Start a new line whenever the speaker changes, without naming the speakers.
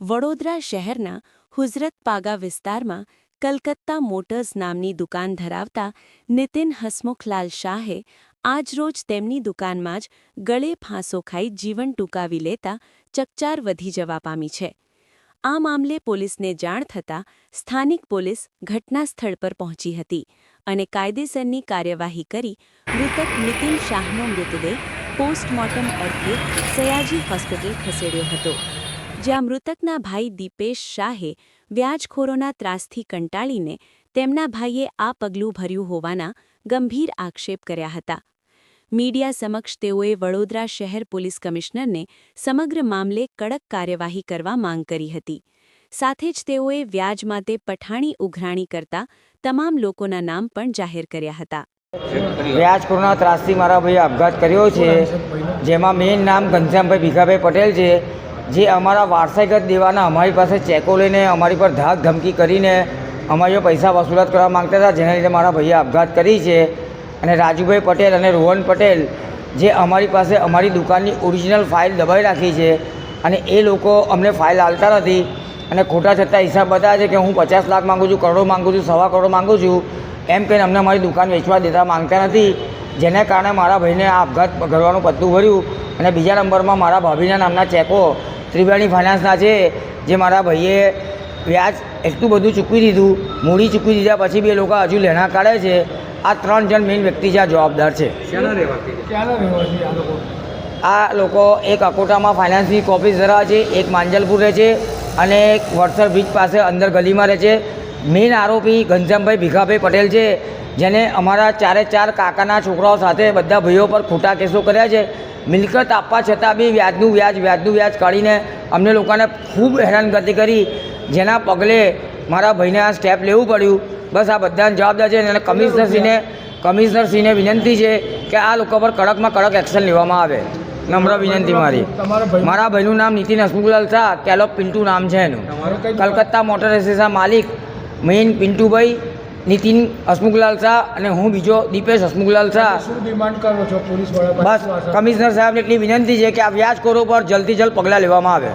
વડોદરા શહેરના હુઝરત પાગા વિસ્તારમાં કલકત્તા મોટર્સ નામની દુકાન ધરાવતા નીતિન હસમુખલાલ શાહે આજરોજ તેમની દુકાનમાં જ ગળે ફાંસો ખાઈ જીવન ટૂંકાવી લેતા ચકચાર વધી જવા પામી છે। આ મામલે પોલીસને જાણ થતાં સ્થાનિક પોલીસ ઘટના સ્થળ પર પહોંચી હતી અને કાયદેસરની કાર્યવાહી કરી મૃતક નીતિન શાહનો મૃતદેહ પોસ્ટમોર્ટમ અર્થે સયાજી હોસ્પિટલ ખસેડ્યો હતો, જ્યાં મૃતકના ભાઈ દીપેશ શાહે વ્યાજખોરોના ત્રાસથી કંટાળીને તેમના ભાઈએ આ પગલું ભર્યું હોવાના ગંભીર આક્ષેપ કર્યા હતા। મીડિયા સમક્ષ તેઓએ વડોદરા શહેર પોલીસ કમિશનરને સમગ્ર મામલે કડક કાર્યવાહી કરવા માંગ કરી હતી। સાથે જ તેઓએ વ્યાજ માટે પઠાણી ઉઘરાણી કરતા તમામ લોકોના નામ પણ જાહેર કર્યા હતા।
વ્યાજખોરના ત્રાસથી મારા ભાઈએ આપઘાત કર્યો છે, જેમાં મેઇન નામ ઘનશ્યામભાઈ ભીખાભાઈ પટેલ છે, જે અમારા વારસાગત દેવાના અમારી પાસે ચેકો લઈને અમારી પર ધાક ધમકી કરીને અમારી પૈસા વસૂલાત કરવા માંગતા હતા, જેના લીધે મારા ભાઈએ આપઘાત કરી છે। અને રાજુભાઈ પટેલ અને રોહન પટેલ જે અમારી પાસે અમારી દુકાનની ઓરિજિનલ ફાઇલ દબાઈ રાખી છે અને એ લોકો અમને ફાઇલ આપતા નથી અને ખોટા છતાં હિસાબ બતાવે છે કે હું 50 લાખ માગું છું, કરોડો માગું છું, 1.25 કરોડ માગું છું, એમ કહીને અમને અમારી દુકાન વેચવા દેતા માંગતા નથી, જેને કારણે મારા ભાઈને આ આપઘાત કરવાનું પત્તું ભર્યું। અને બીજા નંબરમાં મારા ભાભીના નામના ચેકો ત્રિવેણી ફાઇનાન્સના છે, જે મારા ભાઈએ વ્યાજ એટલું બધું ચૂકવી દીધું, મૂડી ચૂકવી દીધા પછી બી એ લોકો હજુ લેણા કાઢે છે। આ 3 જણ મેઇન વ્યક્તિ છે, આ જવાબદાર છે। આ લોકો એક અકોટામાં ફાઇનાન્સની ઓફિસ ધરાવે છે, એક માંજલપુર રહે છે અને એક વડસર બ્રિજ પાસે અંદર ગલીમાં રહે છે। મેઇન આરોપી ઘનશ્યામભાઈ ભીખાભાઈ પટેલ છે, જેને અમારા 4 કાકાના છોકરાઓ સાથે બધા ભાઈઓ પર ખોટા કેસો કર્યા છે। મિલકત આપવા છતાં બી વ્યાજનું વ્યાજ કાઢીને અમને લોકોને ખૂબ હેરાનગતિ કરી, જેના પગલે મારા ભાઈને આ સ્ટેપ લેવું પડ્યું। બસ આ બધાને જવાબદાર છે અને કમિશનરશ્રીને વિનંતી છે કે આ લોકો પર કડકમાં કડક એક્શન લેવામાં આવે, નમ્ર વિનંતી મારી। મારા ભાઈનું નામ નીતિન હસમુખલાલ શાહ, કેલોપ પિન્ટુ નામ છે એનું, કલકત્તા મોટર એસોસિએશનના માલિક મેઇન પિન્ટુભાઈ નીતિન હસમુખલાલ શાહ અને હું બીજો દીપેશ હસમુખલાલ શાહ।
શું ડિમાન્ડ કરો છો પોલીસ વાળા?
બસ કમિશનર સાહેબને એટલી વિનંતી છે કે આ વ્યાજખોરો પર જલ્દથી જલ્દ પગલાં લેવામાં આવે।